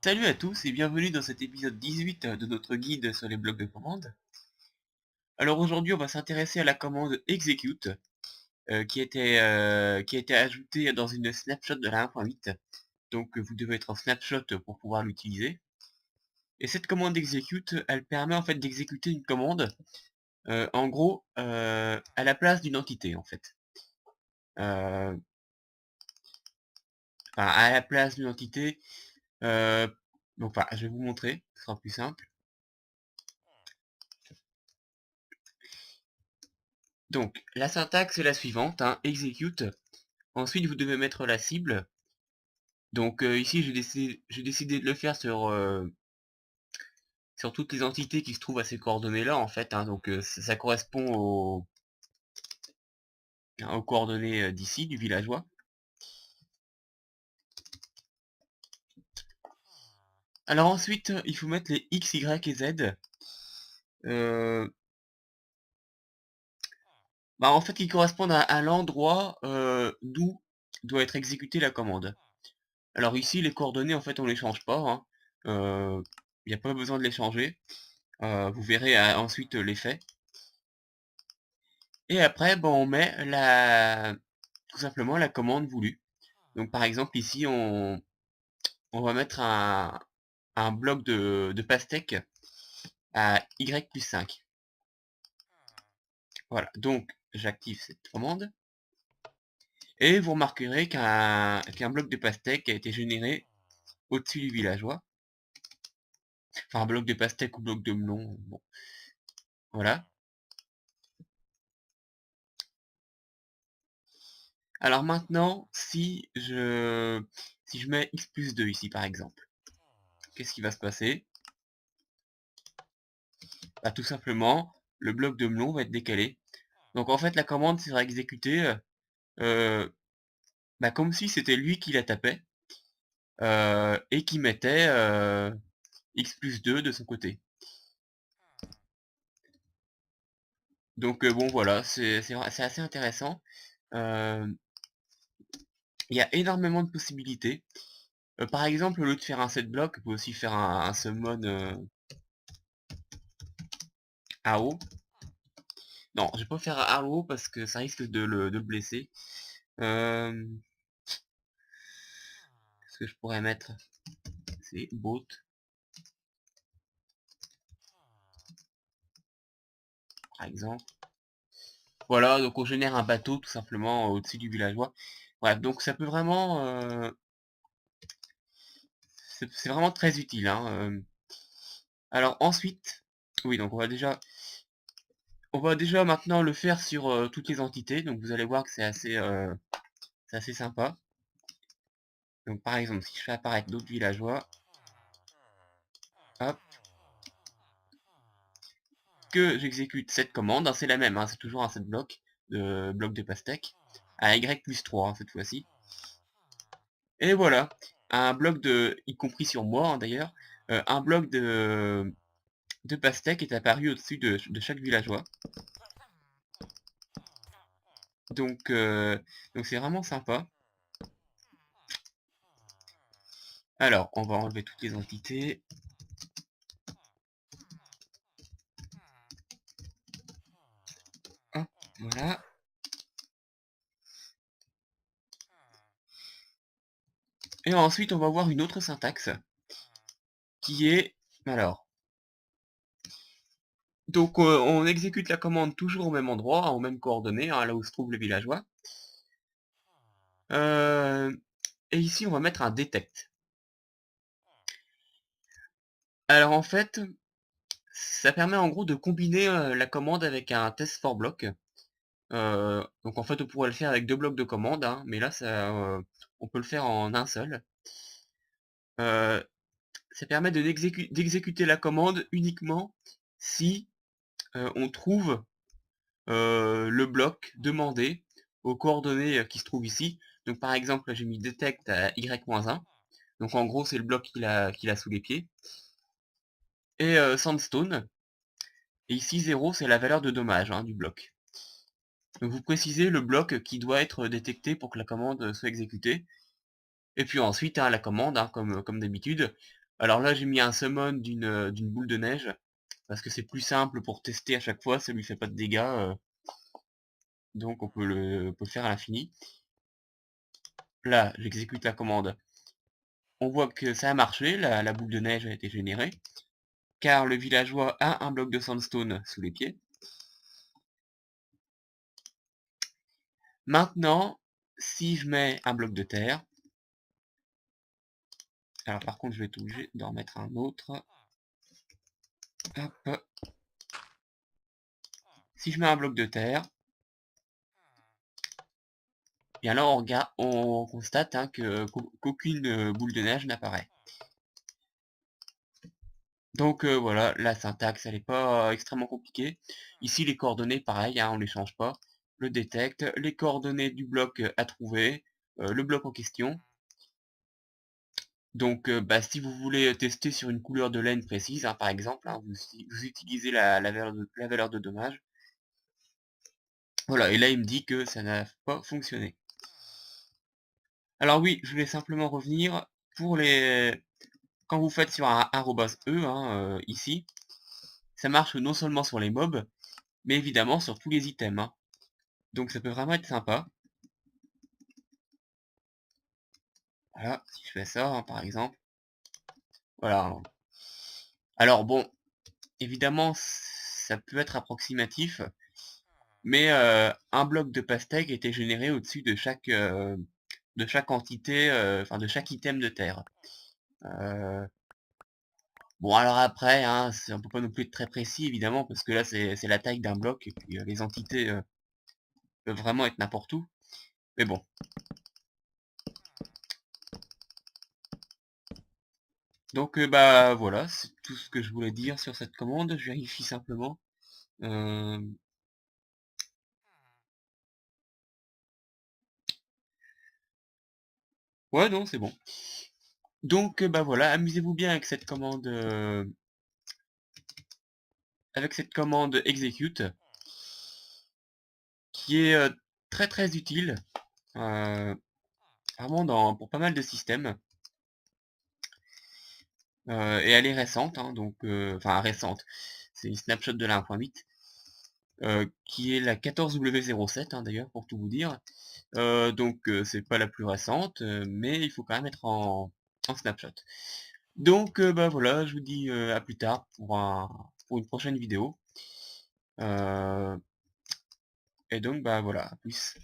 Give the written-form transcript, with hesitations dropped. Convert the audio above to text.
Salut à tous et bienvenue dans cet épisode 18 de notre guide sur les blocs de commande. Alors aujourd'hui on va s'intéresser à la commande execute qui a été ajoutée dans une snapshot de la 1.8. Donc vous devez être en snapshot pour pouvoir l'utiliser. Et cette commande execute, elle permet en fait d'exécuter une commande en gros à la place d'une entité en fait. Enfin, à la place d'une entité. Donc je vais vous montrer, ce sera plus simple. Donc, la syntaxe est la suivante, hein, execute. Ensuite, vous devez mettre la cible. Donc ici, j'ai décidé de le faire sur toutes les entités qui se trouvent à ces coordonnées-là, en fait, hein. Donc ça correspond aux coordonnées d'ici, du villageois. Alors ensuite, il faut mettre les X, Y et Z. En fait, ils correspondent à l'endroit d'où doit être exécutée la commande. Alors ici, les coordonnées, en fait, on les change pas, hein. Il n'y a pas besoin de les changer. Vous verrez ensuite l'effet. Et après, on met tout simplement la commande voulue. Donc par exemple ici, on va mettre un bloc de pastèque à y plus 5. Voilà, donc j'active cette commande. Et vous remarquerez qu'un bloc de pastèque a été généré au-dessus du villageois. Enfin, un bloc de pastèque ou bloc de melon. Bon, voilà. Alors maintenant, si je mets x plus 2 ici par exemple, qu'est-ce qui va se passer? Tout simplement, le bloc de melon va être décalé. Donc en fait, la commande sera exécutée euh, comme si c'était lui qui la tapait et qui mettait x plus 2 de son côté. Donc bon voilà, c'est assez intéressant. Euh, Il y a énormément de possibilités. Par exemple, au lieu de faire un set block, on peut aussi faire un summon AO. Non, je vais pas faire AO parce que ça risque de le blesser. Ce que je pourrais mettre, c'est bot. Par exemple. Voilà, donc on génère un bateau tout simplement au-dessus du villageois. Bref, donc ça peut vraiment... c'est vraiment très utile, hein. Alors ensuite, oui, donc on va déjà maintenant le faire sur toutes les entités. Donc vous allez voir que c'est assez sympa. Donc par exemple, si je fais apparaître d'autres villageois, hop, que j'exécute cette commande, hein, c'est la même, hein, c'est toujours un set bloc de pastèque, à y plus 3 hein, cette fois-ci. Et voilà, un bloc y compris sur moi hein, d'ailleurs, un bloc de pastèque est apparu au-dessus de chaque villageois. Donc donc c'est vraiment sympa. Alors, on va enlever toutes les entités. Hop, voilà. Et ensuite, on va voir une autre syntaxe qui est... Alors, donc on exécute la commande toujours au même endroit, hein, aux mêmes coordonnées, hein, là où se trouve le villageois. Et ici, on va mettre un detect. Alors en fait, ça permet en gros de combiner la commande avec un test for block. Donc en fait, on pourrait le faire avec deux blocs de commande, hein, mais là, on peut le faire en un seul. Euh, Ça permet d'exécuter la commande uniquement si on trouve le bloc demandé aux coordonnées qui se trouvent ici. Donc par exemple, j'ai mis detect à y-1. Donc en gros, c'est le bloc qu'il a sous les pieds. Et sandstone. Et ici 0, c'est la valeur de dommage hein, du bloc. Donc vous précisez le bloc qui doit être détecté pour que la commande soit exécutée. Et puis ensuite, hein, la commande, hein, comme d'habitude, Alors là, j'ai mis un summon d'une boule de neige, parce que c'est plus simple pour tester à chaque fois, ça lui fait pas de dégâts, donc on peut le faire à l'infini. Là, j'exécute la commande. On voit que ça a marché, la boule de neige a été générée, car le villageois a un bloc de sandstone sous les pieds. Maintenant, si je mets un bloc de terre, alors par contre je vais être obligé d'en mettre un autre. Hop. Si je mets un bloc de terre, bien là on constate hein, qu'aucune boule de neige n'apparaît. Donc voilà, la syntaxe elle n'est pas extrêmement compliquée. Ici les coordonnées pareil, hein, on ne les change pas. Le détecte, les coordonnées du bloc à trouver, le bloc en question. Donc bah, si vous voulez tester sur une couleur de laine précise, hein, par exemple, hein, vous utilisez la valeur de dommage. Voilà, et là il me dit que ça n'a pas fonctionné. Alors oui, je voulais simplement revenir pour les... Quand vous faites sur un @e, hein, ici, ça marche non seulement sur les mobs, mais évidemment sur tous les items. Hein. Donc ça peut vraiment être sympa. Voilà, si je fais ça, hein, par exemple. Voilà. Alors bon, évidemment, ça peut être approximatif, mais un bloc de pastèque était généré au-dessus de chaque entité, enfin de chaque item de terre. Bon alors après, hein, on peut pas non plus être très précis évidemment, parce que là c'est la taille d'un bloc, et puis les entités peuvent vraiment être n'importe où. Mais bon. Donc bah voilà, c'est tout ce que je voulais dire sur cette commande, je vérifie simplement. Euh, Ouais non c'est bon. Donc bah voilà, amusez-vous bien avec cette commande execute, qui est très très utile, euh, vraiment pour pas mal de systèmes. Et elle est récente, hein, donc enfin récente, c'est une snapshot de la 1.8, qui est la 14W07 hein, d'ailleurs pour tout vous dire. Donc c'est pas la plus récente, mais il faut quand même être en snapshot. Donc bah voilà, je vous dis à plus tard pour une prochaine vidéo. Euh, et donc bah voilà, à plus.